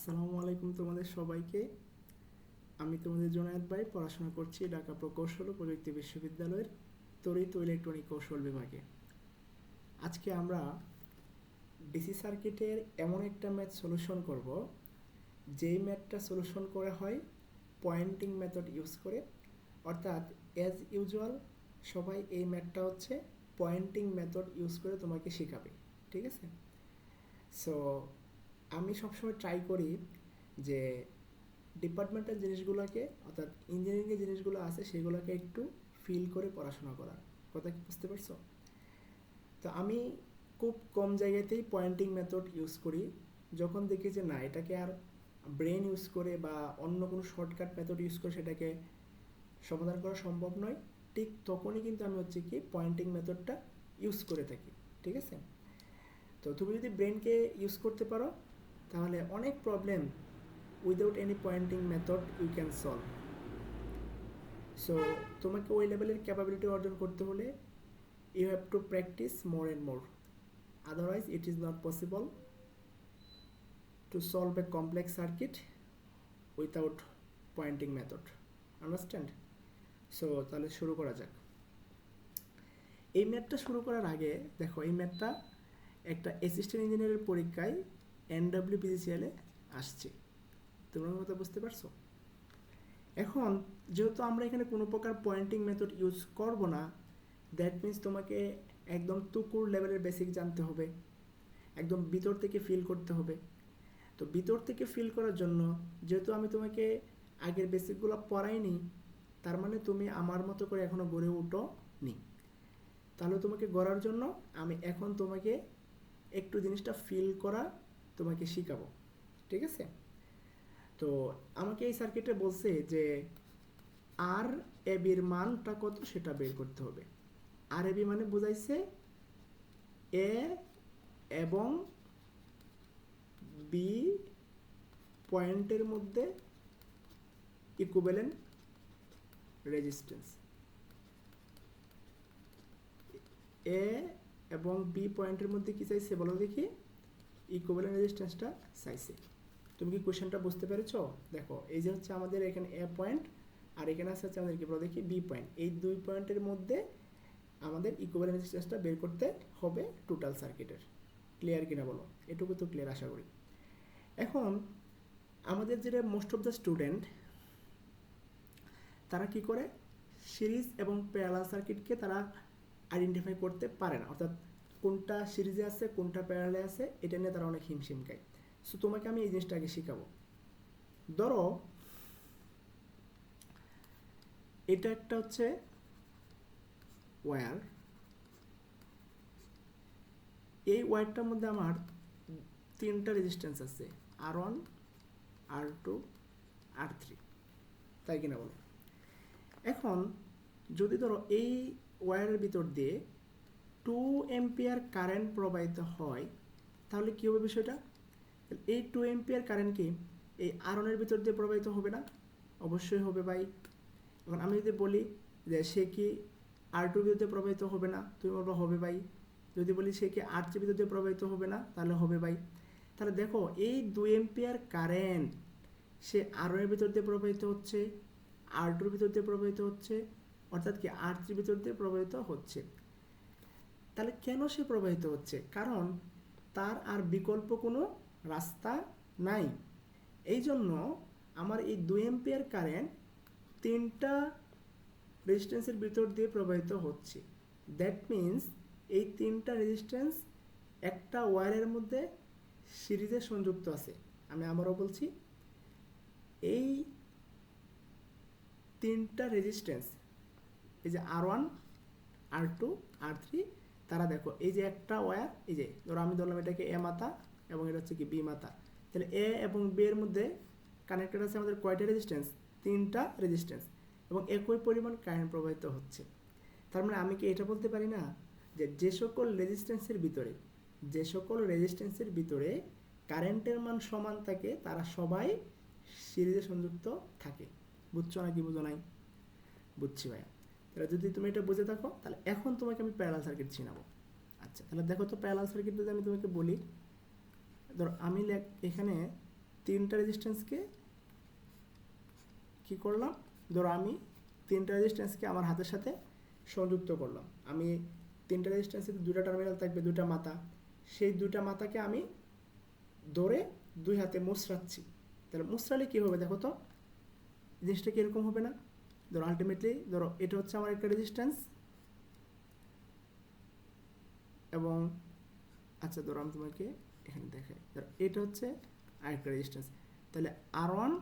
আসসালামু আলাইকুম তোমাদের সবাইকে। আমি তোমাদের জুনায়েদ ভাই, পড়াশোনা করছি ঢাকা প্রকৌশল ও প্রযুক্তি বিশ্ববিদ্যালয়ের তড়িৎ ও ইলেকট্রনিক কৌশল বিভাগে। আজকে আমরা ডিসি সার্কিটের এমন একটা ম্যাথ সলিউশন করব, যেই ম্যাথটা সলিউশন করা হয় পয়েন্টিং মেথড ইউজ করে। অর্থাৎ অ্যাজ ইউজুয়াল সবাই এই ম্যাথটা হচ্ছে পয়েন্টিং মেথড ইউজ করে তোমাকে শেখাবে, ঠিক আছে? সো আমি সবসময় ট্রাই করি যে ডিপার্টমেন্টাল জিনিসগুলোকে, অর্থাৎ ইঞ্জিনিয়ারিংয়ের জিনিসগুলো আছে সেগুলোকে একটু ফিল করে পড়াশোনা করার কথা, কি বুঝতে পারছো? তো আমি খুব কম জায়গাতেই পয়েন্টিং মেথড ইউজ করি। যখন দেখি যে না, এটাকে আর ব্রেন ইউজ করে বা অন্য কোনো শর্টকাট মেথড ইউজ করে সেটাকে সমাধান করা সম্ভব নয়, ঠিক তখনই কিন্তু আমি হচ্ছে কি পয়েন্টিং মেথডটা ইউজ করে থাকি, ঠিক আছে? তো তুমি যদি ব্রেনকে ইউজ করতে পারো তাহলে অনেক problem without any pointing method you can solve. So তোমাকে ওই লেভেলের ক্যাপাবিলিটি অর্জন করতে হলে you have to practice more and more, otherwise it is not possible to solve a complex circuit without pointing method. Understand? So তাহলে শুরু করা যাক। এই ম্যাথটা শুরু করার আগে দেখো, এই ম্যাথটা একটা অ্যাসিস্ট্যান্ট ইঞ্জিনিয়ারের পরীক্ষায় NWPGCL-এ আসছে। তোমরা কথা বুঝতে পারছো? এখন যেহেতু আমরা এখানে কোনো প্রকার পয়েন্টিং মেথড ইউজ করব না, দ্যাট মিন্স তোমাকে একদম তুকুর লেভেলের বেসিক জানতে হবে, একদম ভিতর থেকে ফিল করতে হবে। তো ভিতর থেকে ফিল করার জন্য যেহেতু আমি তোমাকে আগের বেসিকগুলো পড়াইনি, তার মানে তুমি আমার মতো করে এখনও গড়ে উঠো নি। তাহলে তোমাকে গড়ার জন্য আমি এখন তোমাকে একটু জিনিসটা ফিল করা তোমাকে শিখাবো, ঠিক আছে? তো আমাকে এই সার্কিটে বলছে যে আর এবির মানটা কত সেটা বের করতে হবে। আর এবি মানে বোঝাইছে এ এবং বি পয়েন্টের মধ্যে ইকুইভ্যালেন্ট রেজিস্ট্যান্স। এ এবং বি পয়েন্টের মধ্যে কি চাইছে বলো দেখি? ইকুইভ্যালেন্ট রেজিস্ট্যান্সটা চাইছে। তুমি কি কোশ্চেনটা বুঝতে পেরেছো? দেখো, এই যে হচ্ছে আমাদের এখানে এ পয়েন্ট আর এখানে আছে হচ্ছে আমাদের কি বলো দেখি বি পয়েন্ট। এই দুই পয়েন্টের মধ্যে আমাদের ইকুইভ্যালেন্ট রেজিস্ট্যান্সটা বের করতে হবে টোটাল সার্কিটের। ক্লিয়ার কিনা বলো? এটুকু তো ক্লিয়ার আশা করি। এখন আমাদের যেটা মোস্ট অফ দ্য স্টুডেন্ট, তারা কি করে সিরিজ এবং প্যারালাল সার্কিটকে তারা আইডেন্টিফাই করতে পারে না, অর্থাৎ কোনটা সিরিজে আছে কোনটা প্যারালালে আছে এটা নিয়ে তারা অনেক হিমশিম খায়। সো তোমাকে আমি এই জিনিসটা আগে শেখাবো। ধরো এটা একটা হচ্ছে ওয়্যার, এই ওয়্যারটার মধ্যে আমার তিনটা রেজিস্ট্যান্স আছে, R1, R2, R3, তাই কিনা বলো? এখন যদি ধরো এই ওয়্যারের ভিতর দিয়ে 2 এম্পিয়ার কারেন্ট প্রবাহিত হয়, তাহলে কী হবে বিষয়টা? এই 2 এম্পিয়ার কারেন্ট কি এই R1-এর ভিতর দিয়ে প্রবাহিত হবে না? অবশ্যই হবে ভাই। এখন আমি যদি বলি যে সে কি R2-র ভিতর দিয়ে প্রবাহিত হবে না, তুমি বলবো হবে ভাই। যদি বলি সে কি R3-র ভিতর দিয়ে প্রবাহিত হবে না, তাহলে হবে ভাই। তাহলে দেখো, এই 2 এম্পিয়ার কারেন্ট সে R1-এর ভিতর দিয়ে প্রবাহিত হচ্ছে, R2-র ভিতর দিয়ে প্রবাহিত হচ্ছে, অর্থাৎ কি R3-র ভিতর দিয়ে প্রবাহিত হচ্ছে। তাহলে কেন সে প্রবাহিত হচ্ছে? কারণ তার আর বিকল্প কোনো রাস্তা নাই। এই জন্য আমার এই 2 এম্পিয়ার কারেন্ট তিনটা রেজিস্ট্যান্সের ভিতর দিয়ে প্রবাহিত হচ্ছে। দ্যাট মিন্স এই তিনটা রেজিস্ট্যান্স একটা ওয়্যারের মধ্যে সিরিজে সংযুক্ত আছে। আমি আবারও বলছি, এই তিনটা রেজিস্ট্যান্স, এই যে R1, R2, R3, তারা দেখো এই যে একটা ওয়্যার, এই যে ধরো আমি ধরলাম এটাকে এ মাথা এবং এটা হচ্ছে কি বি মাথা। তাহলে এ এবং বি এর মধ্যে কানেক্টেড আছে আমাদের কয়টা রেজিস্ট্যান্স? তিনটা রেজিস্ট্যান্স, এবং একই পরিমাণ কারেন্ট প্রবাহিত হচ্ছে। তার মানে আমি কি এটা বলতে পারি না যে যে সকল রেজিস্ট্যান্সের ভিতরে কারেন্টের মান সমান থাকে তারা সবাই সিরিজে সংযুক্ত থাকে? বুঝছো নাকি বুঝো নাই? বুঝছি ভাইয়া। তাহলে যদি তুমি এটা বুঝে থাকো তাহলে এখন তোমাকে আমি প্যারালাল সার্কিট চিনাবো। আচ্ছা, তাহলে দেখো তো প্যারালাল সার্কিট যদি আমি তোমাকে বলি, ধরো আমি এখানে তিনটা রেজিস্ট্যান্সকে কি করলাম, ধরো আমি তিনটা রেজিস্ট্যান্সকে আমার হাতের সাথে সংযুক্ত করলাম। আমি তিনটা রেজিস্ট্যান্সের দুটা টার্মিনাল থাকবে, দুটা মাথা, সেই দুটা মাথাকে আমি ধরে দুই হাতে মুচড়াচ্ছি। তাহলে মুচড়ালে কী হবে দেখো তো, জিনিসটা কীরকম হবে না? ধরো আলটিমেটলি ধরো এটা হচ্ছে আমার একটা রেজিস্ট্যান্স, এবং আচ্ছা ধরো আমি তোমাকে এখানে দেখাই, ধরো এটা হচ্ছে আরেকটা রেজিস্ট্যান্স। তাহলে R1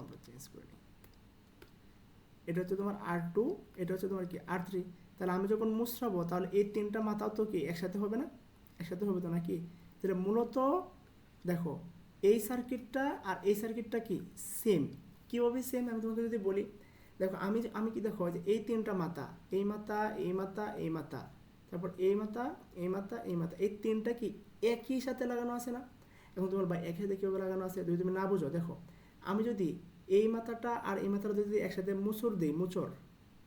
আমরা চেঞ্জ করে নিই, এটা হচ্ছে তোমার R2, এটা হচ্ছে তোমার কি R3। তাহলে আমি যখন মুচড়াবো তাহলে এই তিনটা মাথাও তো কি একসাথে হবে না? একসাথে হবে তো নাকি? তাহলে মূলত দেখো এই সার্কিটটা আর এই সার্কিটটা কি সেম। কীভাবে সেম আমি তোমাকে যদি বলি, দেখো আমি কি দেখো যে এই তিনটা মাথা, এই মাথা, এই মাথা, এই মাথা, তারপর এই মাথা, এই মাথা, এই মাথা, এই তিনটা কি একই সাথে লাগানো আছে না? এখন তোমার বা একই সাথে কীভাবে লাগানো আছে যদি তুমি না বুঝো, দেখো আমি যদি এই মাথাটা আর এই মাথাটা যদি একসাথে মুচড় দিই, মুচড়,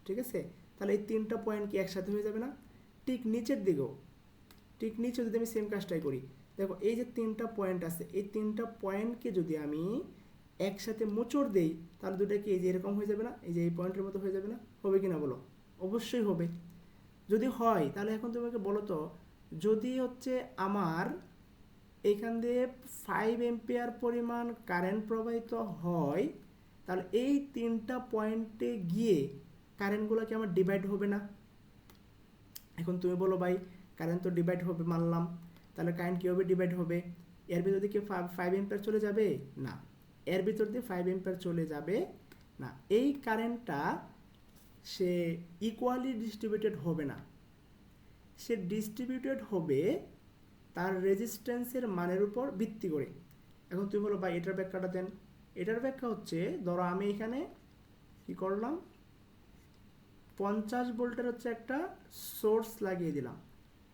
ঠিক আছে, তাহলে এই তিনটা পয়েন্ট কি একসাথে হয়ে যাবে না? ঠিক নিচের দিকেও, ঠিক নিচে যদি আমি সেম কাজটাই করি, দেখো এই যে তিনটা পয়েন্ট আছে, এই তিনটা পয়েন্টকে যদি আমি একসাথে মোচড় দেই তাহলে দুটো কি এই যে এরকম হয়ে যাবে না? এই যে এই পয়েন্টের মতো হয়ে যাবে না? হবে কি না বলো? অবশ্যই হবে। যদি হয় তাহলে এখন তোমাকে বলো তো, যদি হচ্ছে আমার এইখান দিয়ে 5 এম্পিয়ার পরিমাণ কারেন্ট প্রবাহিত হয়, তাহলে এই তিনটা পয়েন্টে গিয়ে কারেন্টগুলো কি আমার ডিভাইড হবে না? এখন তুমি বলো ভাই কারেন্ট তো ডিভাইড হবে, মানলাম, তাহলে কারেন্ট কীভাবে ডিভাইড হবে? এর ভিতর দিয়ে কি 5 এম্পিয়ার চলে যাবে? না, এর ভিতর দিয়ে 5 এম্পিয়ার চলে যাবে না। এই কারেন্টটা সে ইকুয়ালি ডিস্ট্রিবিউটেড হবে না, সে ডিস্ট্রিবিউটেড হবে তার রেজিস্ট্যান্সের মানের উপর ভিত্তি করে। এখন তুমি বলো ভাই এটার ব্যাখ্যাটা দেন। এটার ব্যাখ্যা হচ্ছে, ধরো আমি এখানে কি করলাম, 50 ভোল্টের হচ্ছে একটা সোর্স লাগিয়ে দিলাম,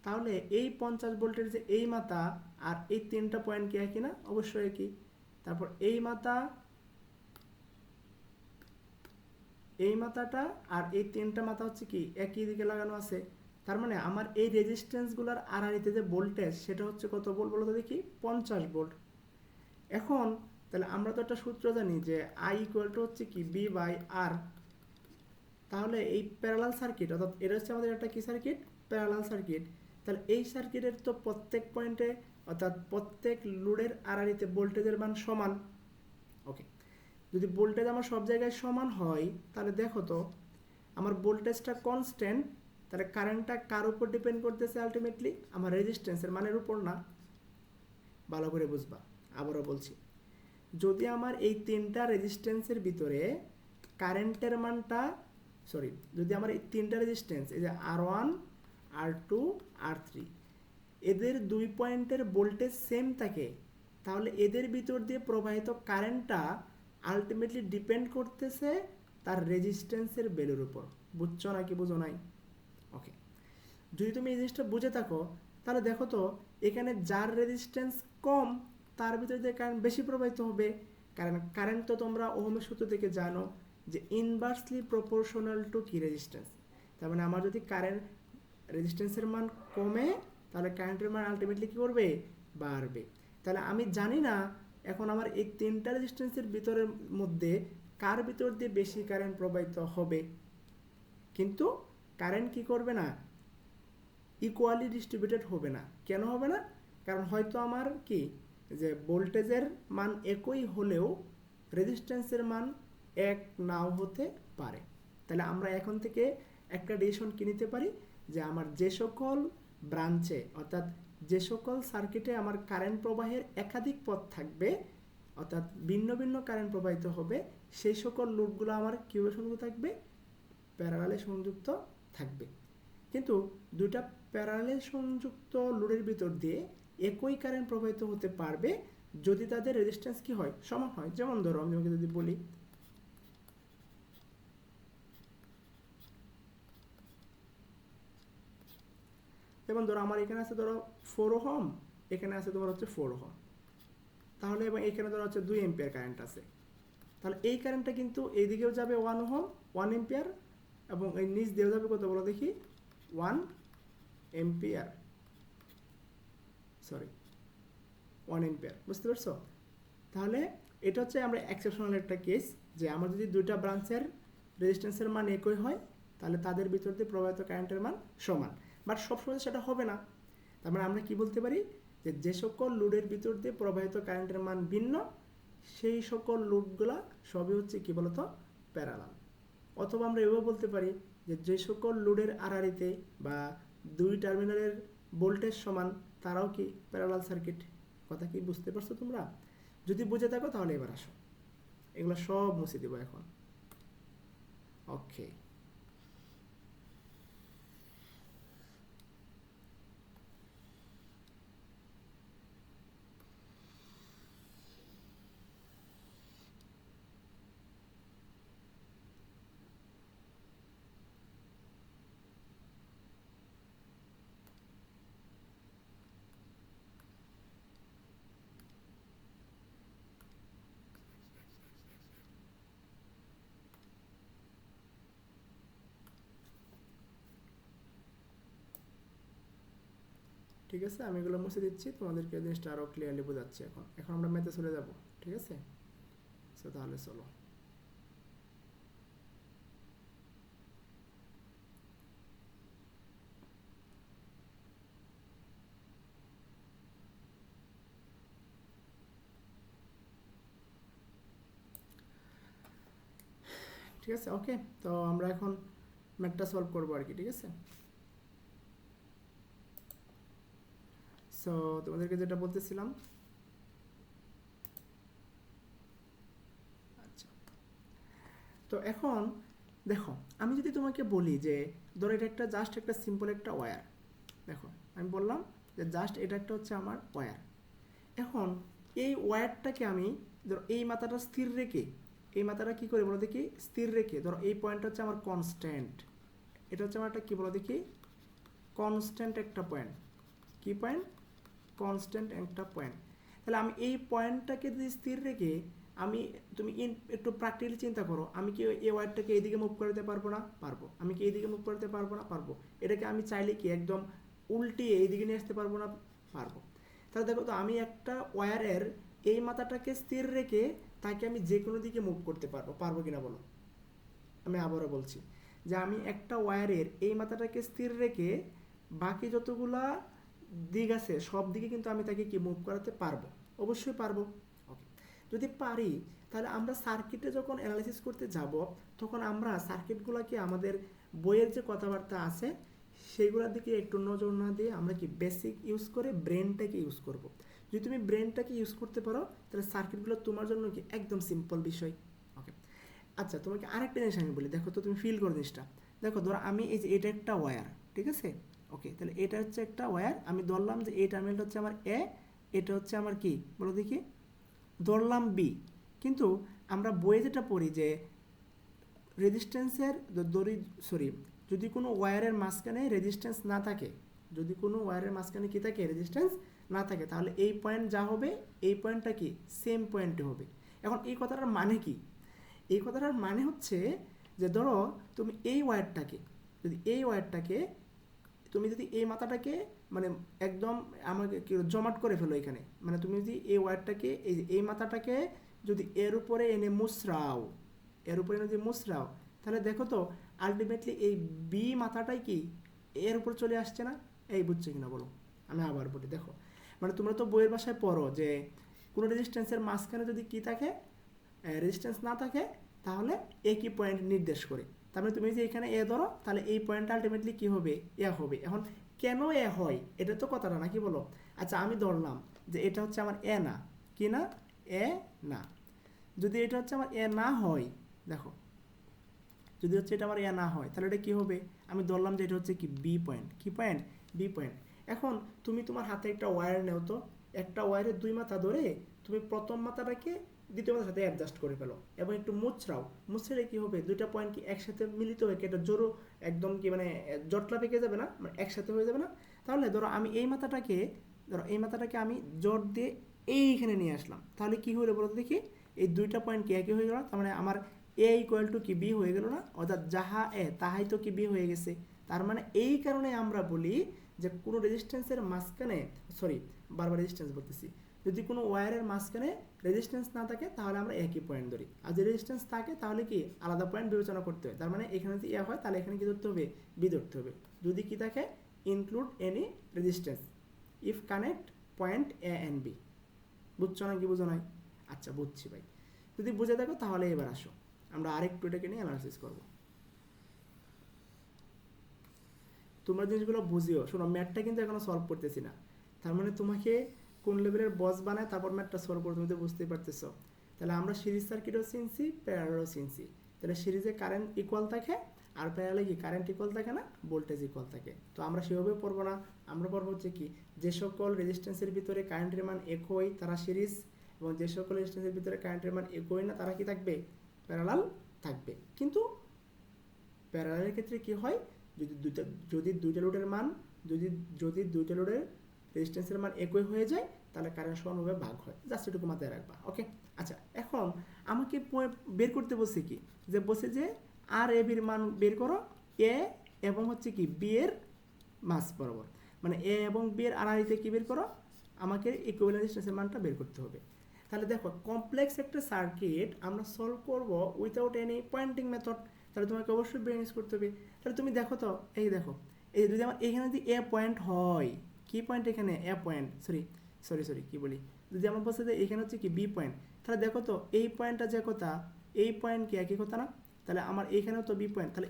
তাহলে এই 50 ভোল্টের যে এই মাথা আর এই তিনটা পয়েন্ট কি একই না? অবশ্যই একই। তারপর এই মাথা, এই মাথাটা আর এই তিনটা মাথা হচ্ছে কি একই দিকে লাগানো আছে। তার মানে আমার এই রেজিস্ট্যান্সগুলোর আড়াআড়িতে যে ভোল্টেজ সেটা হচ্ছে কত ভোল্ট বলো তো দেখি? 50 ভোল্ট। এখন তাহলে আমরা তো একটা সূত্র জানি যে I ইকুয়াল টু হচ্ছে কি V/R। তাহলে এই প্যারালাল সার্কিট, অর্থাৎ এটা হচ্ছে আমাদের একটা কি সার্কিট? Parallel circuit. তাহলে এই সার্কিটের তো প্রত্যেক পয়েন্টে, অর্থাৎ প্রত্যেক লোডের আড়াআড়িতে ভোল্টেজের মান সমান। ওকে, যদি ভোল্টেজ আমার সব জায়গায় সমান হয় তাহলে দেখো তো আমার ভোল্টেজটা কনস্ট্যান্ট, তাহলে কারেন্টটা কার উপর ডিপেন্ড করতেছে? আলটিমেটলি আমার রেজিস্ট্যান্সের মানের উপর না? ভালো করে বুঝবা, আবারও বলছি, যদি আমার এই তিনটা রেজিস্ট্যান্সের ভিতরে কারেন্টের মানটা, যদি আমার এই তিনটা রেজিস্ট্যান্স, এই যে R1, R2, R3, এদের দুই পয়েন্টের ভোল্টেজ সেম থাকে, তাহলে এদের ভিতর দিয়ে প্রবাহিত কারেন্টটা আলটিমেটলি ডিপেন্ড করতেছে তার রেজিস্ট্যান্সের ভ্যালুর উপর। বুঝছো নাকি বুঝো নাই? ওকে, যদি তুমি এই জিনিসটা বুঝে থাকো তাহলে দেখো তো এখানে যার রেজিস্ট্যান্স কম তার ভিতর দিয়ে কারেন্ট বেশি প্রবাহিত হবে, কারণ কারেন্ট তো তোমরা ওহমের সূত্র থেকে জানো যে ইনভার্সলি প্রপোর্শনাল টু কি রেজিস্ট্যান্স। তার মানে আমার যদি কারেন্ট রেজিস্ট্যান্সের মান কমে তাহলে কারেন্টের মান আলটিমেটলি কী করবে? বাড়বে। তাহলে আমি জানি না এখন আমার এই তিনটা রেজিস্ট্যান্সের ভিতরের মধ্যে কার ভিতর দিয়ে বেশি কারেন্ট প্রবাহিত হবে, কিন্তু কারেন্ট কি করবে না? ইকুয়ালি ডিস্ট্রিবিউটেড হবে না। কেন হবে না? কারণ হয়তো আমার কি যে ভোল্টেজের মান একই হলেও রেজিস্ট্যান্সের মান এক নাও হতে পারে। তাহলে আমরা এখন থেকে একটা ডিসিশন কি নিতে পারি যে আমার যে সকল ব্রাঞ্চে, অর্থাৎ যে সকল সার্কিটে আমার কারেন্ট প্রবাহের একাধিক পথ থাকবে, অর্থাৎ ভিন্ন ভিন্ন কারেন্ট প্রবাহিত হবে, সেই সকল লোডগুলো আমার কিভাবে সংযুক্ত থাকবে? প্যারালালে সংযুক্ত থাকবে। কিন্তু দুইটা প্যারালালে সংযুক্ত লোডের ভিতর দিয়ে একই কারেন্ট প্রবাহিত হতে পারবে যদি তাদের রেজিস্ট্যান্স কি হয়? সমান হয়। যেমন ধরো আমি তোমাকে যদি বলি, যেমন ধরো আমার এখানে আছে ধরো 4 ওহম, এখানে আছে তোমার হচ্ছে 4 ওহম, তাহলে এবং এখানে ধরো হচ্ছে 2 এম্পিয়ার কারেন্ট আছে, তাহলে এই কারেন্টটা কিন্তু এইদিকেও যাবে 1 ওহম 1 এম্পিয়ার, এবং এই নিচ দিয়েও যাবে কত বলো দেখি? 1 এম্পিয়ার, 1 এম্পিয়ার। বুঝতে পারছো? তাহলে এটা হচ্ছে আমরা এক্সেপশনাল একটা কেস, যে আমার যদি দুইটা ব্রাঞ্চের রেজিস্ট্যান্সের মান একই হয় তাহলে তাদের ভিতর দিয়ে প্রবাহিত কারেন্টের মান সমান। বাট সবসময় সেটা হবে না। তার মানে আমরা কি বলতে পারি, যে যে সকল লোডের ভিতর দিয়ে প্রবাহিত কারেন্টের মান ভিন্ন সেই সকল লোডগুলা সবই হচ্ছে কি বলতো প্যারালাল। অথবা আমরা এভাবে বলতে পারি যে যে সকল লোডের আড়াআড়িতে বা দুই টার্মিনালের ভোল্টেজ সমান তারাও কি প্যারালাল সার্কিট। কথা কি বুঝতে পারছো তোমরা? যদি বুঝে থাকো তাহলে এবার আসো, এগুলো সব মুছে দেবো এখন। ওকে, ঠিক আছে, আমি এগুলো মুছে দিচ্ছি, তোমাদেরকে জিনিসটা আরও ক্লিয়ারলি বোঝাচ্ছি। এখন এখন আমরা ম্যাথে চলে যাব, ঠিক আছে? সো তাহলে চলো। ঠিক আছে, ওকে। তো আমরা এখন ম্যাথটা সলভ করবো আর কি, ঠিক আছে? সো তোমাদেরকে যেটা বলতেছিলাম, আচ্ছা, তো এখন দেখো আমি যদি তোমাকে বলি যে ধরো এটা একটা জাস্ট একটা সিম্পল একটা ওয়্যার, দেখো আমি বললাম যে জাস্ট এটা একটা হচ্ছে আমার ওয়্যার। এখন এই ওয়্যারটাকে আমি ধরো এই মাথাটা স্থির রেখে, এই মাথাটা কী করে বলো দেখি, স্থির রেখে ধরো এই পয়েন্টটা হচ্ছে আমার কনস্ট্যান্ট, এটা হচ্ছে আমার একটা কী বলো দেখি, কনস্ট্যান্ট একটা পয়েন্ট। কি পয়েন্ট? কনস্ট্যান্ট একটা পয়েন্ট। তাহলে আমি এই পয়েন্টটাকে যদি স্থির রেখে আমি, তুমি একটু প্র্যাকটিক্যালি চিন্তা করো, আমি কি এই ওয়্যারটাকে এইদিকে মুভ করতে পারবো না? পারবো। আমি কি এইদিকে মুভ করতে পারবো না? পারবো। এটাকে আমি চাইলে কি একদম উল্টিয়ে এইদিকে নিয়ে আসতে পারবো না? পারবো। তাহলে দেখো তো আমি একটা ওয়্যারের এই মাথাটাকে স্থির রেখে তাকে আমি যে কোনো দিকে মুভ করতে পারবো, পারবো কিনা বলো? আমি আবারও বলছি যে আমি একটা ওয়্যারের এই মাথাটাকে স্থির রেখে বাকি যতগুলা দিক আছে সব দিকে কিন্তু আমি তাকে কি মুভ করাতে পারবো, অবশ্যই পারবো। ওকে, যদি পারি তাহলে আমরা সার্কিটে যখন অ্যানালাইসিস করতে যাব তখন আমরা সার্কিটগুলোকে আমাদের বইয়ের যে কথাবার্তা আছে সেইগুলোর দিকে একটু নজর না দিয়ে আমরা কি বেসিক ইউজ করে ব্রেনটাকে ইউজ করব। যদি তুমি ব্রেনটাকে ইউজ করতে পারো তাহলে সার্কিটগুলো তোমার জন্য কি একদম সিম্পল বিষয়। ওকে, আচ্ছা তোমাকে আরেকটা জিনিস আমি বলি, দেখো তো তুমি ফিল করো জিনিসটা। দেখো ধরো আমি এই যে এটা একটা ওয়্যার, ঠিক আছে? ওকে, তাহলে এটা হচ্ছে একটা ওয়্যার, আমি ধরলাম যে এই টার্মিনালটা হচ্ছে আমার এ, এটা হচ্ছে আমার কি বলো দেখি, ধরলাম বি। কিন্তু আমরা বইয়ে যেটা পড়ি যে রেজিস্ট্যান্সের দড়ি, সরি, যদি কোনো ওয়্যারের মাঝখানে রেজিস্ট্যান্স না থাকে, যদি কোনো ওয়্যারের মাঝখানে কী থাকে, রেজিস্ট্যান্স না থাকে, তাহলে এই পয়েন্ট যা হবে এই পয়েন্টটা কি সেম পয়েন্টে হবে। এখন এই কথাটার মানে কি? এই কথাটার মানে হচ্ছে যে ধরো তুমি এই ওয়্যারটাকে, যদি এই ওয়্যারটাকে তুমি যদি এই মাথাটাকে মানে একদম আমাকে কি জমাট করে ফেলো এখানে, মানে তুমি যদি এই ওয়্যারটাকে এই যে এই মাথাটাকে যদি এর উপরে এনে মুসরাও, এর উপরে এনে যদি মুসরাও, তাহলে দেখো তো আলটিমেটলি এই বি মাথাটাই কি এর উপর চলে আসছে না? এই বুঝছো কিনা বলো? আমি আবার বলি, দেখো মানে তোমরা তো বইয়ের ভাষায় পড়ো যে কোনো রেজিস্ট্যান্সের মাঝখানে যদি কি থাকে, রেজিস্ট্যান্স না থাকে তাহলে একই পয়েন্ট নির্দেশ করে। তার মানে তুমি যে এখানে এ ধরো তাহলে এই পয়েন্টটা আলটিমেটলি কী হবে, এ হবে। এখন কেন এ হয় এটা তো কথাটা না, কি বলো? আচ্ছা আমি ধরলাম যে এটা হচ্ছে আমার এ না, কি না, এ না। যদি এটা হচ্ছে আমার এ না হয়, দেখো যদি হচ্ছে এটা আমার এ না হয় তাহলে এটা কী হবে, আমি ধরলাম যে এটা হচ্ছে কি বি পয়েন্ট, কি পয়েন্ট, বি পয়েন্ট। এখন তুমি তোমার হাতে একটা ওয়্যার নেও তো, একটা ওয়্যারের দুই মাথা ধরে তুমি প্রথম মাথাটাকে দ্বিতীয় মাথার সাথে অ্যাডজাস্ট করে ফেলো এবং একটু মুচড়াও, মুচড়ে কী হবে, দুইটা পয়েন্ট কি একসাথে মিলিত হয়ে একটা জোরো একদম কি মানে জটলা পেকে যাবে না, মানে একসাথে হয়ে যাবে না? তাহলে ধরো আমি এই মাথাটাকে, ধরো এই মাথাটাকে আমি জোর দিয়ে এইখানে নিয়ে আসলাম, তাহলে কী হলো বলো তো দেখি, এই দুইটা পয়েন্ট কি একই হয়ে গেল, তার মানে আমার এ ইকুয়াল টু কি বি হয়ে গেল না? অর্থাৎ যাহা এ তাহাই তো কি বি হয়ে গেছে। তার মানে এই কারণে আমরা বলি যে কোনো রেজিস্ট্যান্সের মাঝখানে, সরি বারবার রেজিস্ট্যান্স বলতেছি, যদি কোনো ওয়্যারের মাঝখানে রেজিস্ট্যান্স না থাকে তাহলে আমরা একই পয়েন্ট ধরি, আর যদি রেজিস্ট্যান্স থাকে তাহলে কি আলাদা পয়েন্ট বিবেচনা করতে হয়। তার মানে এখানে যদি হয় তাহলে এখানে কি ধরতে হবে, বি ধরতে হবে। যদি কি থাকে, include any resistance if connect point A and B. বুঝছো না কি বুঝো নাই? আচ্ছা বুঝছি ভাই। যদি বুঝে থাকো তাহলে এবার আসো আমরা আরেকটু এটাকে নিয়ে অ্যানালাইসিস করবো। তোমরা জিনিসগুলো বুঝিও, শোনো ম্যাথটা কিন্তু এখনো সলভ করতেছি না, তার মানে তোমাকে কোন লেভেলের বস বানায় তারপর ম্যাথটা সলভ করতে, তুমি তো বুঝতেই পারতেছো। তাহলে আমরা সিরিজ সার্কিটও চিনছি, প্যারালালও চিনছি। তাহলে সিরিজে কারেন্ট ইকুয়াল থাকে, আর প্যারালালে কি কারেন্ট ইকুয়াল থাকে না, ভোল্টেজ ইকুয়াল থাকে। তো আমরা সেভাবে পড়বো না, আমরা পড়বো হচ্ছে কি, যে সকল রেজিস্ট্যান্সের ভিতরে কারেন্টের মান একই তারা সিরিজ, এবং যে সকল রেজিস্ট্যান্সের ভিতরে কারেন্টের মান একই না তারা কি থাকবে, প্যারালাল থাকবে। কিন্তু প্যারালালের ক্ষেত্রে কি হয়, যদি দুইটা লোডের মান যদি দুইটা লোডের রেজিস্ট্যান্সের মান একই হয়ে যায় তাহলে কারেন্ট সমানভাবে ভাগ হয়। জাস্ট এটুকু মাথায় রাখবা, ওকে। আচ্ছা, এখন আমাকে বের করতে বলছে কি, যে বলছে যে আর এ বির মান বের করো এ এবং হচ্ছে কি বি এর মাস বরাবর, মানে এ এবং বি এর আড়াআড়িতে কি বের করো, আমাকে ইকুইভ্যালেন্ট রেজিস্ট্যান্সের মানটা বের করতে হবে। তাহলে দেখো কমপ্লেক্স একটা সার্কিট আমরা সলভ করব উইথাউট এনি পয়েন্টিং মেথড, তাহলে তোমাকে অবশ্যই ব্রেন ইউজ করতে হবে। তাহলে তুমি দেখো তো, এই দেখো, এই যদি আমার এখানে যদি এ পয়েন্ট হয়, কি পয়েন্ট এখানে এ পয়েন্ট, সরি কি বলি, যদি আমার বলছে যে এখানে হচ্ছে কি বি পয়েন্ট, তাহলে দেখো তো এই পয়েন্টটা যে কথা, এই পয়েন্ট কি একই কথা না? তাহলে আমার এইখানেও তো বি পয়েন্ট, তাহলে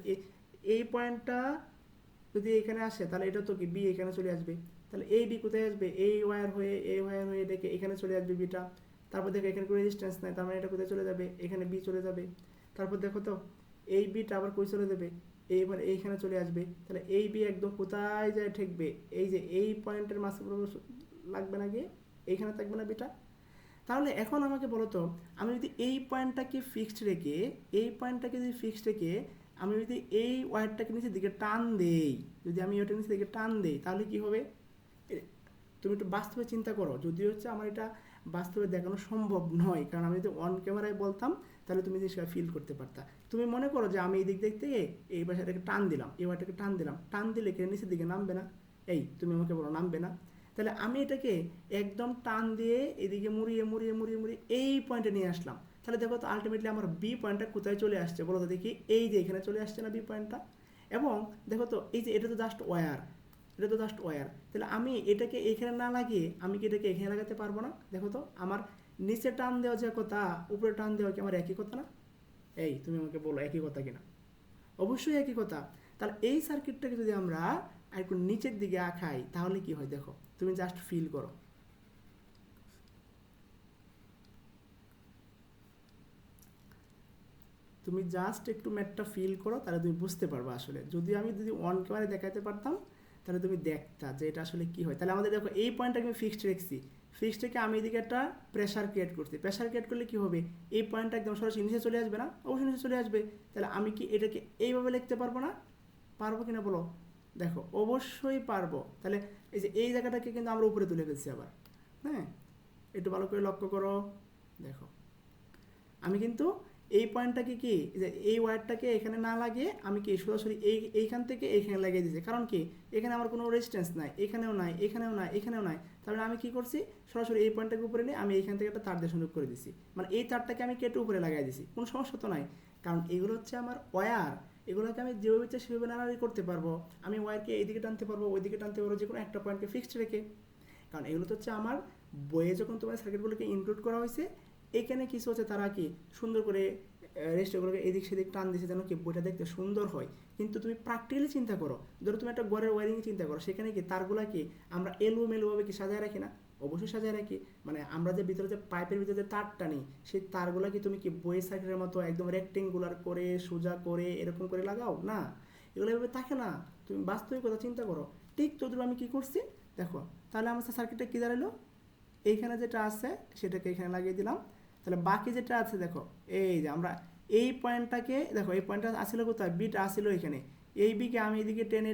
এই পয়েন্টটা যদি এখানে আসে তাহলে এটা তো কি বি এখানে চলে আসবে। তাহলে এই বি কোথায় আসবে, এই ওয়্যার হয়ে ডেকে এখানে চলে আসবে বিটা। তারপর দেখো এখানে কোনো রেজিস্ট্যান্স নাই, তার মানে এটা কোথায় চলে যাবে, এখানে বি চলে যাবে। তারপর দেখো তো এই বিটা আবার কই চলে যাবে, এইবার এইখানে চলে আসবে। তাহলে এই বি একদম কোথায় যায় ঠেকবে, এই যে এই পয়েন্টের মাঝে লাগবে না, গিয়ে এইখানে থাকবে না বিটা। তাহলে এখন আমাকে বলো তো, আমি যদি এই পয়েন্টটাকে ফিক্সড রেখে আমি যদি এই ওয়্যারটাকে নিচের দিকে টান দেই, নিচের দিকে টান দেই তাহলে কি হবে, তুমি একটু বাস্তবে চিন্তা করো। যদিও হচ্ছে আমার এটা বাস্তবে দেখানো সম্ভব নয়, কারণ আমি যদি অন ক্যামেরায় বলতাম তাহলে তুমি জিনিসটা ফিল করতে পারতা। তুমি মনে করো যে আমি এই দিক দেখতে এই বাসাটাকে টান দিলাম, এই ওয়্যারটাকে টান দিলে কি নিচের দিকে নামবে না? এই তুমি আমাকে বলো নামবে না? তাহলে আমি এটাকে একদম টান দিয়ে এদিকে মুড়িয়ে এই পয়েন্টে নিয়ে আসলাম। তাহলে দেখো তো আলটিমেটলি আমার বি পয়েন্টটা কোথায় চলে আসছে বলো তো দেখি, এই যে এখানে চলে আসছে না বি পয়েন্টটা। এবং দেখো তো এই যে এটা তো জাস্ট ওয়্যার, তাহলে আমি এটাকে এখানে না লাগিয়ে আমি কি এটাকে এখানে লাগাতে পারবো না? দেখো তো আমার নিচে টান দেওয়া যে কথা, উপরে টান দেওয়া কি আমার একই কথা না? এই তুমি আমাকে বলো একই কথা কিনা? অবশ্যই একই কথা। তাহলে এই সার্কিটটাকে যদি আমরা একটু নিচের দিকে আঁকাই তাহলে কি হয় দেখো, তুমি জাস্ট ফিল করো। তুমি জাস্ট একটু ম্যাথটা ফিল করো, তাহলে তুমি বুঝতে পারবে আসলে। যদি অন ক্যামেরায় দেখাতে পারতাম তাহলে তুমি দেখতা যে এটা আসলে কি হয়। তাহলে আমাদের দেখো এই পয়েন্টটাকে আমি ফিক্সড রেখেছি, ফিক্সড রেখে আমি এদিকে একটা প্রেশার ক্রিয়েট করছি। প্রেশার ক্রিয়েট করলে কি হবে, এই পয়েন্টটা একদম সরাসরি নিচে চলে আসবে না? অবশ্যই নিচে চলে আসবে। তাহলে আমি কি এটাকে এইভাবে লিখতে পারবো না? পারবো কিনা বলো? দেখো অবশ্যই পারবো। তাহলে এই যে এই জায়গাটাকে কিন্তু আমরা উপরে তুলে ফেলছি আবার, হ্যাঁ একটু ভালো করে লক্ষ্য করো। দেখো আমি কিন্তু এই পয়েন্টটাকে কি, যে এই ওয়্যারটাকে এখানে না লাগিয়ে আমি কি সরাসরি এইখান থেকে এইখানে লাগিয়ে দিয়েছি। কারণ কি এখানে আমার কোনো রেজিস্ট্যান্স নাই, এখানেও নাই। তাহলে আমি কি করছি, সরাসরি এই পয়েন্টটাকে উপরে নিয়ে আমি এইখান থেকে একটা তার দিয়ে সংযোগ করে দিছি, মানে এই তারটাকে আমি কেটে উপরে লাগিয়ে দিছি। কোনো সমস্যা তো নাই, কারণ এগুলো হচ্ছে আমার ওয়্যার, এগুলোকে আমি যেভাবে ইচ্ছা সেভাবে নাড়াড়ি করতে পারবো। আমি ওয়্যারকে এইদিকে টানতে পারবো, ওইদিকে টানতে পারবো, যে কোনো একটা পয়েন্টকে ফিক্সড রেখে। কারণ এগুলো তো হচ্ছে আমার বইয়ে যখন তোমার সার্কিটগুলোকে ইনক্লুড করা হয়েছে, এখানে কিছু হচ্ছে তারা কি সুন্দর করে রেজিস্টারগুলোকে এদিক সেদিক টান দিয়েছে যেন কি বইটা দেখতে সুন্দর হয়। কিন্তু তুমি প্র্যাকটিক্যালি চিন্তা করো, ধরো তুমি একটা ঘরের ওয়ারিং চিন্তা করো, সেখানে কি তারগুলা কি আমরা এলোমেলোভাবে কি সাজায় রাখি না? অবশ্যই সাজায় রাখি। মানে আমরা যে ভিতরে যে পাইপের ভিতরে যে তার টানি, সেই তারগুলা কি তুমি কি বইয়ের সার্কিটের মতো একদম রেক্টেঙ্গুলার করে সোজা করে এরকম করে লাগাও না? এগুলো এভাবে থাকে না। তুমি বাস্তবিকতা চিন্তা করো। ঠিক তদ্রুপ আমি কি করছি দেখো। তাহলে আমার সার্কিটটা কি দাঁড়ালো, এইখানে যেটা আছে সেটাকে এখানে লাগিয়ে দিলাম। তাহলে বাকি যেটা আছে দেখো, এই যে আমরা এই পয়েন্টটাকে দেখো, এই পয়েন্টটা আসছিল কোথায়, বিটা আসছিল এখানে, এই বিকে আমি এদিকে টেনে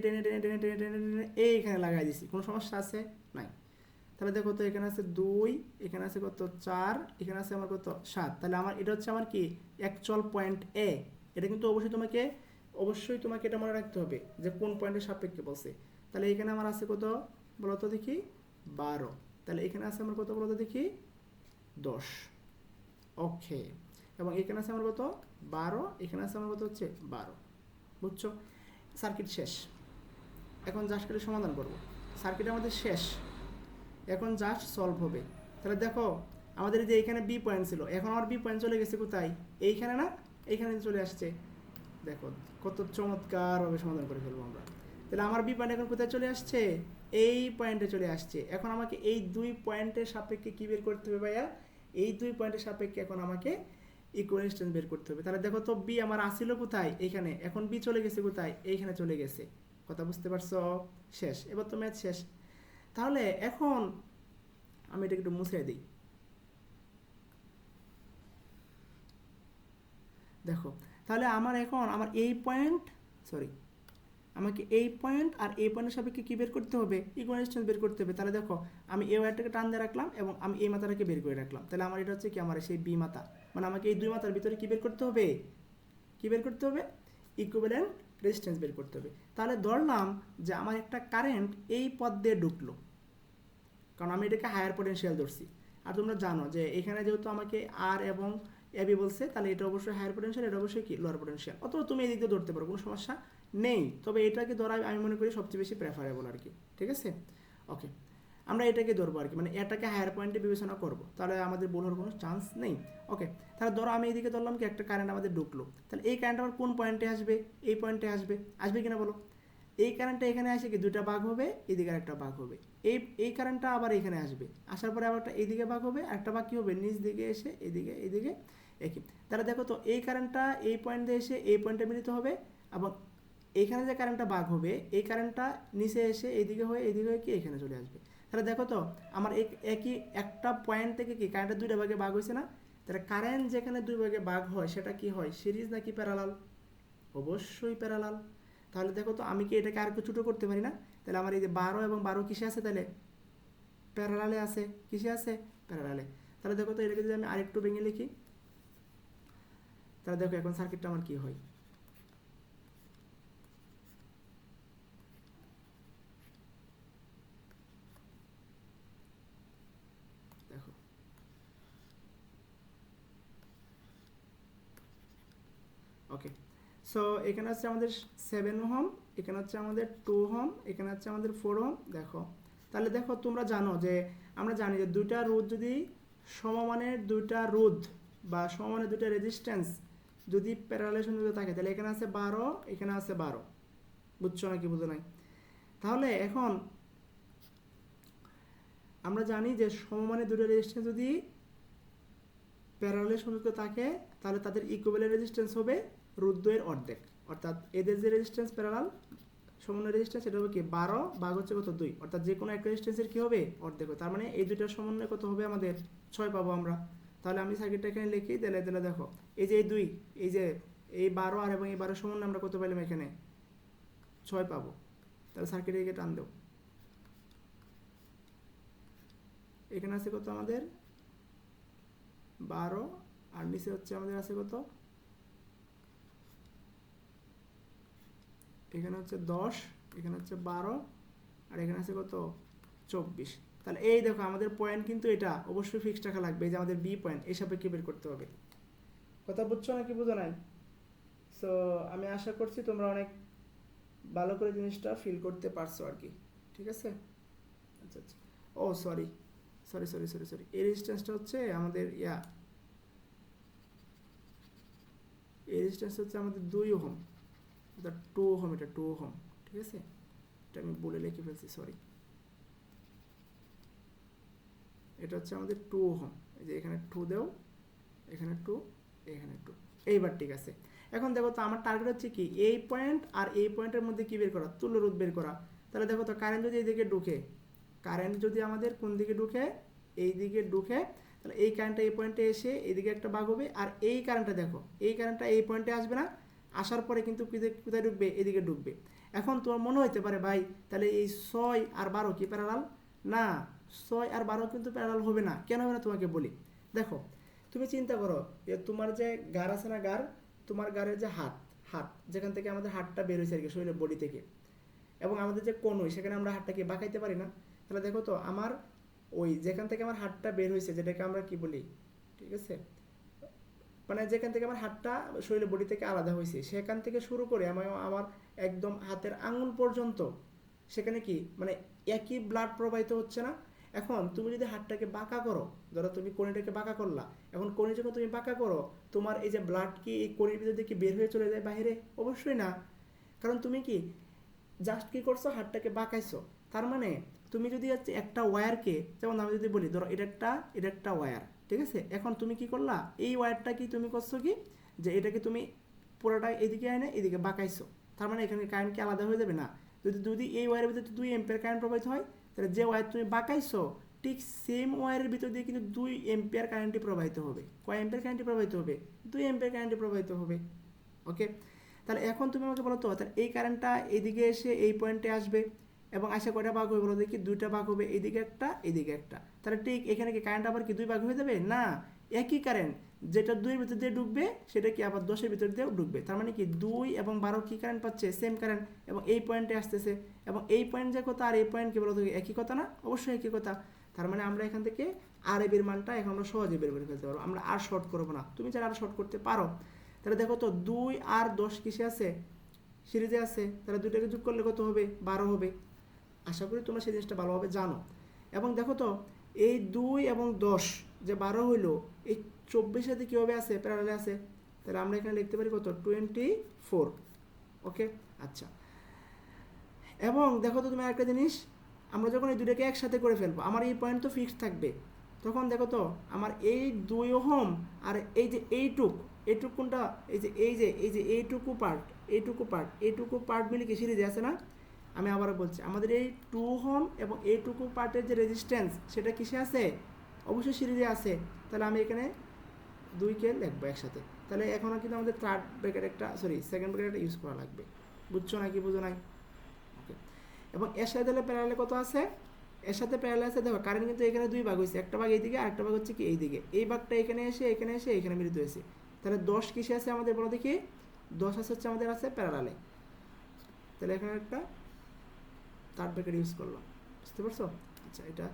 এইখানে লাগাই দিছি। কোনো সমস্যা আছে? নাই। তাহলে দেখো তো এখানে আছে 2, এখানে আছে কত 4, এখানে আছে আমার কত 7। তাহলে আমার এটা হচ্ছে আমার কি অ্যাকচুয়াল পয়েন্ট এ। এটা কিন্তু অবশ্যই তোমাকে এটা মনে রাখতে হবে যে কোন পয়েন্টের সাপেক্ষে বলছে। তাহলে এখানে আমার আছে কত বলো তো দেখি, 12। তাহলে এখানে আছে আমার কত বলো তো দেখি 10। ওকে, এবং এখানে আছে আমার কত 12, এখানে আছে আমার কত হচ্ছে 12। বুঝছো? সার্কিট শেষ। এখন জাস্ট করে সমাধান করব। সার্কিট আমাদের শেষ, এখন জাস্ট সলভ হবে। তাহলে দেখো আমাদের যে এখানে বি পয়েন্ট ছিল, এখন আমার বি পয়েন্ট চলে গেছে কোথায়? এইখানে না, এইখানে চলে আসছে। দেখো কত চমৎকারভাবে সমাধান করে ফেলবো আমরা। তাহলে আমার বি পয়েন্ট এখন কোথায় চলে আসছে? এই পয়েন্টে চলে আসছে। এখন আমাকে এই 2 পয়েন্টের সাপেক্ষে কী বের করতে হবে ভাইয়া? এই 2 পয়েন্টের সাপেক্ষে এখন আমাকে ইকুইভ্যালেন্স বের করতে হবে। তাহলে দেখো তো বি আমার আসিল কোথায়? এইখানে। এখন বি চলে গেছে কোথায়? এইখানে চলে গেছে। কথা বুঝতে পারছো? শেষ। এবার তো ম্যাথ শেষ। তাহলে এখন আমি এটাকে একটু মুছে দিই। দেখো তাহলে আমার এখন আমার এই পয়েন্ট, সরি, আমাকে এই পয়েন্ট আর এই পয়েন্টের সাপেক্ষে কী বের করতে হবে? ইকুইভ্যালেন্স বের করতে হবে। তাহলে দেখো আমি এই ওয়্যারটাকে টান দিয়ে রাখলাম এবং আমি এই মাথাটাকে বের করে রাখলাম। তাহলে আমার এটা হচ্ছে কি? আমার সেই বি মাথা। মানে আমাকে এই 2 মাথার ভিতরে কী বের করতে হবে? কী বের করতে হবে? ইকুইভ্যালেন্ট রেজিস্ট্যান্স বের করতে হবে। তাহলে ধরলাম যে আমার একটা কারেন্ট এই পথ দিয়ে ঢুকলো, কারণ আমি এটাকে হায়ার পোটেনশিয়াল ধরছি। আর তোমরা জানো যে এখানে যেহেতু আমাকে আর এবং এবি বলছে, তাহলে এটা অবশ্যই হায়ার পোটেনশিয়াল, এটা অবশ্যই কি? Lower potential. অথবা তুমি এই দিক দিয়ে ধরতে পারো, কোনো সমস্যা নেই। তবে এটাকে ধরা আমি মনে করি সবচেয়ে বেশি প্রেফারেবল আর কি। ঠিক আছে? ওকে, আমরা এটাকে ধরবো আর কি, মানে এটাকে হায়ার পয়েন্টে বিবেচনা করবো, তাহলে আমাদের ভুল হওয়ার কোনো চান্স নেই। ওকে, তাহলে ধরো আমি এইদিকে ধরলাম কি একটা কারেন্ট আমাদের ঢুকলো, তাহলে এই কারেন্ট আমার কোন পয়েন্টে আসবে? এই পয়েন্টে আসবে। আসবে কিনা বলো? এই কারেন্টটা এখানে আসে কি 2টা ভাগ হবে, এদিকে একটা ভাগ হবে। এই কারেন্টটা আবার এখানে আসবে, আসার পরে আবার একটা এইদিকে ভাগ হবে, একটা ভাগ কী হবে? নিচ দিকে এসে এইদিকে একই। তাহলে দেখো তো এই কারেন্টটা এই পয়েন্ট দিয়ে এসে এই পয়েন্টে মিলিত হবে, এবং এইখানে যে কারেন্টটা ভাগ হবে এই কারেন্টটা নিচে এসে এইদিকে হয়ে কি এখানে চলে আসবে। তাহলে দেখো তো আমার একই একটা পয়েন্ট থেকে কি কারেন্টের 2টা ভাগে ভাগ হয়েছে না? তাহলে কারেন্ট যেখানে 2 ভাগে ভাগ হয় সেটা কি হয়? সিরিজ নাকি প্যারালাল? অবশ্যই প্যারালাল। তাহলে দেখো তো আমি কি এটাকে আর একটু ছোটো করতে পারি না? তাহলে আমার এই যে 12 এবং 12 কিসে আছে? তাহলে প্যারালালে আছে। কিসে আছে? প্যারালালে। তাহলে দেখো তো এটাকে যদি আমি আরেকটু ভেঙে লিখি, তাহলে দেখো এখন সার্কিটটা আমার কি হয়। দেখো ওকে, সো এখানে হচ্ছে আমাদের 7 ওহম, এখানে হচ্ছে আমাদের 2 ওহম, এখানে হচ্ছে আমাদের 4 ওহম। দেখো তাহলে দেখো তোমরা জানো যে আমরা জানি যে 2টা রোধ যদি সমমানের 2টা রোধ বা সমমানের 2টা রেজিস্ট্যান্স যদি প্যারালাল সংযুক্ত থাকে, তাহলে এখানে আছে 12, এখানে আছে 12। বুঝছো নাকি বুঝো নাই? তাহলে এখন আমরা জানি যে সমমানের 2টা রেজিস্ট্যান্স যদি প্যারালাল সংযুক্ত থাকে, তাহলে তাদের ইকুইভ্যালেন্ট রেজিস্ট্যান্স হবে রোধদ্বয়ের অর্ধেক। অর্থাৎ এদের যে রেজিস্ট্যান্স প্যারালাল সমন্বয় রেজিস্ট্যান্স, এটা হবে কি 12 ভাগ হচ্ছে কত? 2। অর্থাৎ যে কোনো একটা রেজিস্ট্যান্সের কি হবে? অর্ধেক হবে। তার মানে এই দুইটার সমন্বয় কত হবে? আমাদের 6 পাবো আমরা। তাহলে আমি সার্কিটটা এখানে লিখি, দিলে দেখো এই যে এই 2, এই যে এই 12 আর এবং এই 12 সমন্বয় আমরা কত পেলাম? এখানে 6 পাবো। তাহলে সার্কিটে এদিকে টান দেও। এখানে আছে কত আমাদের? 12, আর নিচে হচ্ছে আমাদের আছে কত? এখানে হচ্ছে 10, এখানে হচ্ছে 12, আর এখানে আছে কত? 24। তাহলে এই দেখো আমাদের পয়েন্ট কিন্তু এটা অবশ্যই ফিক্সড রাখা লাগবে, এই যে আমাদের বি পয়েন্ট, এই সাপেক্ষে বের করতে হবে। কথা বুঝছো নাকি বুঝো নাই? সো আমি আশা করছি তোমরা অনেক ভালো করে জিনিসটা ফিল করতে পারছো আর কি। ঠিক আছে? আচ্ছা আচ্ছা, ও sorry sorry sorry sorry sorry এই রেজিস্ট্যান্সটা হচ্ছে আমাদের এই রেজিস্ট্যান্স হচ্ছে আমাদের 2 ওহম, এটা 2 ওহম, এটা 2 ওহম। ঠিক আছে, এটা আমি বলে লিখে ফেলছি, সরি। এটা হচ্ছে আমাদের 2 ওহম। এই যে এখানে 2 দেও, এখানে 2, এখানে 2। এইবার ঠিক আছে। এখন দেখো তো আমার টার্গেট হচ্ছে কি? এই পয়েন্ট আর এই পয়েন্টের মধ্যে কি বের করা? তুল্য রোধ বের করা। তাহলে দেখো তো কারেন্ট যদি এইদিকে ঢুকে, কারেন্ট যদি আমাদের কোন দিকে ঢুকে? এই দিকে ঢুকে, তাহলে এই কারেন্টটা এই পয়েন্টে এসে এইদিকে একটা ভাগ হবে, আর এই কারেন্টটা দেখো এই কারেন্টটা এই পয়েন্টে আসবে না, আসার পরে কিন্তু কোথায় ঢুকবে? এদিকে ঢুকবে। এখন তোমার মনে হইতে পারে ভাই তাহলে এই 6 আর 12 কি প্যারালাল? না, 6 আর 12 কিন্তু প্যারালাল হবে না। কেন হবে না তোমাকে বলি। দেখো তুমি চিন্তা করো যে তোমার যে গাড় আছে না, গাড়, তোমার গাড়ের যে হাত, হাত যেখান থেকে আমাদের হাতটা বের হয়েছে আর কি শরীরের বডি থেকে, এবং আমাদের যে কনুই সেখানে আমরা হাতটাকে বাঁকাইতে পারি না। তাহলে দেখো তো আমার ওই যেখান থেকে আমার হাতটা বের হয়েছে, যেটাকে আমরা কি বলি, ঠিক আছে, মানে যেখান থেকে আমার হাতটা শরীরের বডি থেকে আলাদা হয়েছে সেখান থেকে শুরু করে আমার একদম হাতের আঙুল পর্যন্ত, সেখানে কি মানে একই ব্লাড প্রবাহিত হচ্ছে না? এখন তুমি যদি হাতটাকে বাঁকা করো, ধরো তুমি কনিটাকে বাঁকা করলা, এখন কনি যখন তুমি বাঁকা করো, তোমার এই যে ব্লাড কি এই কনির ভিতর দিয়ে কি বের হয়ে চলে যায় বাইরে? অবশ্যই না। কারণ তুমি কি জাস্ট কি করছো, হাতটাকে বাঁকাইছো। তার মানে তুমি যদি হচ্ছে একটা ওয়্যারকে, যেমন আমি যদি বলি ধরো এটা একটা ওয়্যার, ঠিক আছে, এখন তুমি কি করলা, এই ওয়্যারটা কি তুমি করছো কি, যে এটাকে তুমি পুরোটা এদিকে এনে এদিকে বাঁকাইছো। তার মানে এখানে কারেন্ট কি আলাদা হয়ে যাবে? না। যদি যদি এই ওয়্যারের ভিতরে 2 অ্যাম্পিয়ার কারেন্ট প্রবাহিত হয়, তাহলে যে ওয়্যার তুমি বাঁকাইছো ঠিক সেম ওয়্যারের ভিতর দিয়ে কিন্তু 2 অ্যাম্পিয়ার কারেন্টই প্রবাহিত হবে। কয় অ্যাম্পিয়ার কারেন্টই প্রবাহিত হবে? 2 অ্যাম্পিয়ার কারেন্টই প্রবাহিত হবে। ওকে, তাহলে এখন তুমি আমাকে বলো তো, তাহলে এই কারেন্টটা এইদিকে এসে এই পয়েন্টে আসবে এবং আসা কয়টা ভাগ হবে বলো দেখি? 2টা ভাগ হবে, এইদিকে একটা এইদিকে একটা। তাহলে ঠিক এখানে কি কারেন্ট আবার কি 2 ভাগ হয়ে যাবে? না, একই কারেন্ট যেটা 2 এর ভিতর দিয়ে ঢুকবে সেটা কি আবার 10 এর ভিতর দিয়েও ঢুকবে। তার মানে কি 2 এবং 12 কি কারেন্ট পাচ্ছে? সেম কারেন্ট, এবং এই পয়েন্টে আসতেছে, এবং এই পয়েন্ট যে কথা আর এই পয়েন্ট কি বলো তো একই কথা না? অবশ্যই একই কথা। তার মানে আমরা এখান থেকে আর এর মানটা এখন আমরা সহজে বের করে ফেলতে পারবো, আমরা আর শর্ট করবো না। তুমি যারা আর শর্ট করতে পারো, তাহলে দেখো তো 2 আর 10 কিসে আছে? সিরিজে আছে। তাহলে দুইটাকে যোগ করলে কত হবে? 12 হবে। আশা করি তোমরা সেই জিনিসটা ভালোভাবে জানো। এবং দেখো তো এই 2 এবং 10 যে 12 হইলো, এই 24 সাথে কীভাবে আছে? প্যারালালে আছে। তাহলে আমরা এখানে লিখতে পারি কত? 24। ওকে, আচ্ছা। এবং দেখো তো তুমি আরেকটা জিনিস, আমরা যখন এই দুটাকে একসাথে করে ফেলবো, আমার এই পয়েন্ট তো ফিক্সড থাকবে। তখন দেখো তো আমার এই 2 ওহম আর এই যে এইটুক কোনটা? এই যে এইটুকু পার্ট মিলে কি সিরিজে আছে না? আমি আবারও বলছি, আমাদের এই 2 ওহম এবং এইটুকু পার্টের যে রেজিস্ট্যান্স সেটা কিসে আছে? অবশ্যই সিরিজে আছে। তাহলে আমি এখানে 2কে লিখবো একসাথে। তাহলে এখন কিন্তু আমাদের থার্ড ব্র্যাকেট একটা, সরি সেকেন্ড ব্র্যাকেট একটা ইউজ করা লাগবে। বুঝছো নাকি বুঝো নাই? ওকে, এবং এর সাথে তাহলে প্যারালালে কত আছে? এর সাথে প্যারালাল আছে, দেখো কারেন্ট কিন্তু এখানে 2 ভাগ হয়েছে, একটা ভাগ এইদিকে আর একটা ভাগ হচ্ছে কি এইদিকে, এই ভাগটা এখানে এসে এখানে মিলিত হয়েছে। তাহলে 10 কিসে আছে আমাদের বলো দেখি? 10 আছে হচ্ছে আমাদের আছে প্যারালালে। তাহলে এখানে একটা থার্ড ব্র্যাকেট ইউজ করলাম। বুঝতে পারছো? আচ্ছা, এটা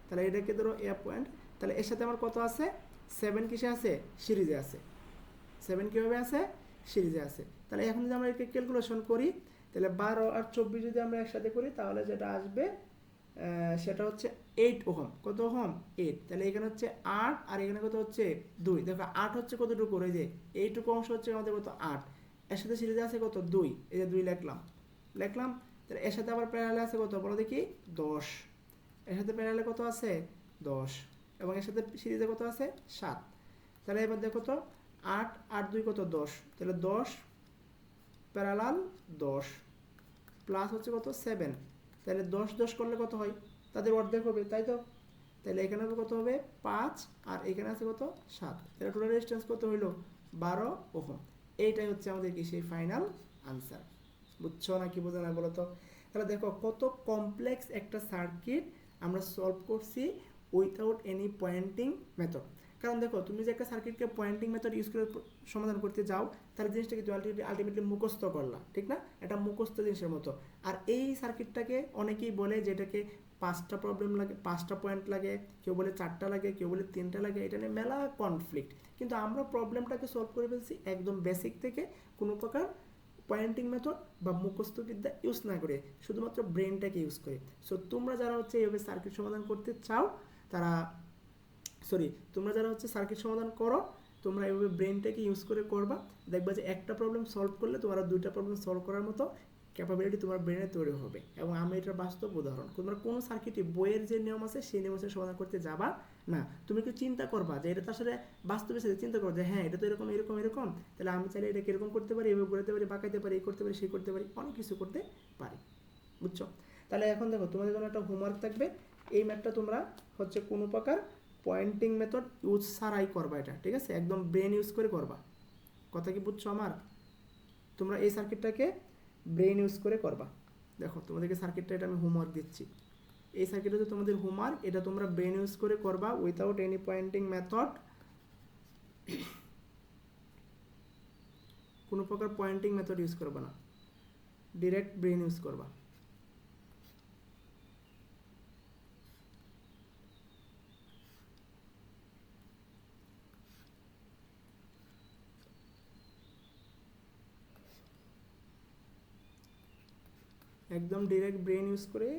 তাহলে এটাকে ধরো এ পয়েন্ট। তাহলে এর সাথে আমার কত আছে? 7 কিসে আছে? সিরিজে আছে। 7 কীভাবে আছে? সিরিজে আছে। তাহলে এখন যদি আমরা একে ক্যালকুলেশন করি, তাহলে 12 আর 24 যদি আমরা একসাথে করি, তাহলে যেটা আসবে সেটা হচ্ছে 8 ওহম। কত ওহম? 8। তাহলে এখানে হচ্ছে 8 আর এখানে কত হচ্ছে? 2। দেখো 8 হচ্ছে কতটুকু? ওই যে এইটুকু অংশ হচ্ছে আমাদের কত? 8। এর সাথে সিরিজে আছে কত? 2। এই যে 2 লিখলাম। তাহলে এর সাথে আবার প্যারালালে আছে কত বলো দেখি? 10। এর সাথে প্যারালালে কত আছে? 10। এবং এর সাথে সিরিজে কত আছে? 7। তাহলে এবার দেখো তো 8 আর 2 কত? 10। তাহলে 10 প্যারালাল 10 প্লাস হচ্ছে কত? 7। তাহলে 10 করলে কত হয়? তাদের অর্ধেক হবে, তাই তো? তাহলে এখানে কত হবে? 5 আর এখানে আছে কত? 7। তাহলে টোটাল রেজিস্ট্যান্স কত হইলো? 12 ওহম। এইটাই হচ্ছে আমাদের কি সেই ফাইনাল আনসার। বুঝছো না কি বোঝো না বলো তো? তাহলে দেখো কত কমপ্লেক্স একটা সার্কিট আমরা সলভ করছি উইথাউট এনি পয়েন্টিং মেথড। কারণ দেখো তুমি যে একটা সার্কিটকে পয়েন্টিং মেথড ইউজ করে সমাধান করতে যাও, তাহলে জিনিসটা কিন্তু আলটিমেটলি মুখস্থ করলা, ঠিক না? এটা মুখস্থ জিনিসের মতো। আর এই সার্কিটটাকে অনেকেই বলে যে এটাকে 5টা প্রবলেম লাগে, 5টা পয়েন্ট লাগে, কেউ বলে 4টা লাগে, কেউ বলে 3টা লাগে। এটা নিয়ে মেলা কনফ্লিক্ট। কিন্তু আমরা প্রবলেমটাকে সলভ করে ফেলছি একদম বেসিক থেকে, কোনো প্রকার পয়েন্টিং মেথড বা মুখস্থবিদ্যা ইউজ না করে, শুধুমাত্র ব্রেনটাকে ইউজ করে। সো তোমরা যারা হচ্ছে এইভাবে সার্কিট সমাধান করতে চাও, তারা তোমরা যারা হচ্ছে সার্কিট সমাধান করো, তোমরা এইভাবে ব্রেনটাকে ইউজ করে করবা। দেখবা যে একটা প্রবলেম সলভ করলে তোমার 2টা প্রবলেম সলভ করার মতো ক্যাপাবিলিটি তোমার ব্রেনে তৈরি হবে। এবং আমি এটার বাস্তব উদাহরণ। তোমরা কোনো সার্কিটে বইয়ের যে নিয়ম আছে সেই নিয়ম অনুসারে সমাধান করতে যাবা না। তুমি একটু চিন্তা করবা যে এটা তো আসলে বাস্তবে সাথে চিন্তা করো যে হ্যাঁ এটা তো এরকম এরকম এরকম, তাহলে আমি চাইলে এটাকে এরকম করতে পারি, এভাবে ঘুরাতে পারি, বাঁকাইতে পারি, এই করতে পারি, সেই করতে পারি, অনেক কিছু করতে পারি। বুঝছো? তাহলে এখন দেখো তোমাদের জন্য একটা হোমওয়ার্ক থাকবে। এই ম্যাথটা তোমরা হচ্ছে কোনো প্রকার পয়েন্টিং মেথড ইউজ ছাড়াই করবা, এটা ঠিক আছে? একদম ব্রেন ইউজ করে করবা। কথা কি বুঝছো আমার? তোমরা এই সার্কিটটাকে ব্রেন ইউজ করে করবা। দেখো তোমাদেরকে সার্কিটটা এটা আমি হোমওয়ার্ক দিচ্ছি। এই সার্কিট হচ্ছে তোমাদের হোমওয়ার্ক, এটা তোমরা ব্রেন ইউজ করে করবা উইথাউট এনি পয়েন্টিং মেথড, কোনো প্রকার পয়েন্টিং মেথড ইউজ করবা না, ডিরেক্ট ব্রেন ইউজ করবা। একদম ডিরেক্ট ব্রেন ইউজ করে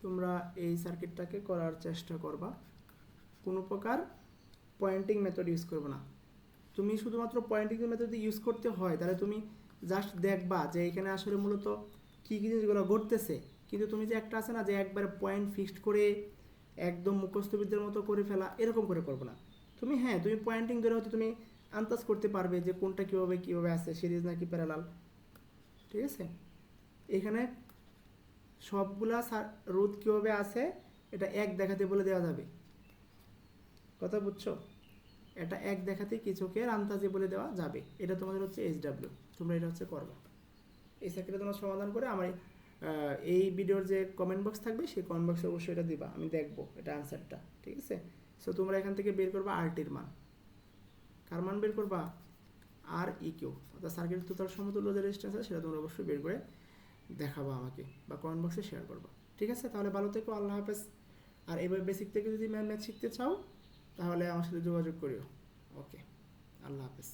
তোমরা এই সার্কিটটাকে করার চেষ্টা করবা, কোনো প্রকার পয়েন্টিং মেথড ইউজ করবে না। তুমি শুধুমাত্র পয়েন্টিং মেথড ইউজ করতে হয় তাহলে তুমি জাস্ট দেখবা যে এখানে আসলে মূলত কী কী জিনিসগুলো ঘটতেছে, কিন্তু তুমি যে একটা আছে না যে একবার পয়েন্ট ফিক্সড করে একদম মুখস্থবিদ্যার মতো করে ফেলা, এরকম করে করবো না তুমি। হ্যাঁ, তুমি পয়েন্টিং ধরে হয়তো তুমি আন্দাজ করতে পারবে যে কোনটা কীভাবে কীভাবে আছে, সিরিজ নাকি প্যারালাল, ঠিক আছে। এখানে সবগুলা রোধ কীভাবে আছে এটা এক দেখাতে বলে দেওয়া যাবে, কথা বুঝছো? এটা এক দেখাতে কিছুকের আন্দাজে বলে দেওয়া যাবে, এটা তোমাদের হচ্ছে SW, তোমরা এটা হচ্ছে করবা। এই সার্কিটটা তোমরা সমাধান করে আমার এই ভিডিওর যে কমেন্ট বক্স থাকবে সেই কমেন্ট বক্সে অবশ্যই এটা দিবা, আমি দেখবো এটা আনসারটা, ঠিক আছে। সো তোমরা এখান থেকে বের করবা RTর মান, কার মান বের করবা? REQ, অর্থাৎ সার্কিটের টোটাল সমতুল্য যে রেজিস্ট্যান্স আছে সেটা তোমরা অবশ্যই বের করে দেখাবা আমাকে বা কমেন্ট বক্সে শেয়ার করবা, ঠিক আছে। তাহলে ভালো থেকো, আল্লাহ হাফেজ। আর এবার বেসিক থেকে যদি ম্যাথ শিখতে চাও তাহলে আমার সাথে যোগাযোগ করিও। ওকে, আল্লাহ হাফেজ।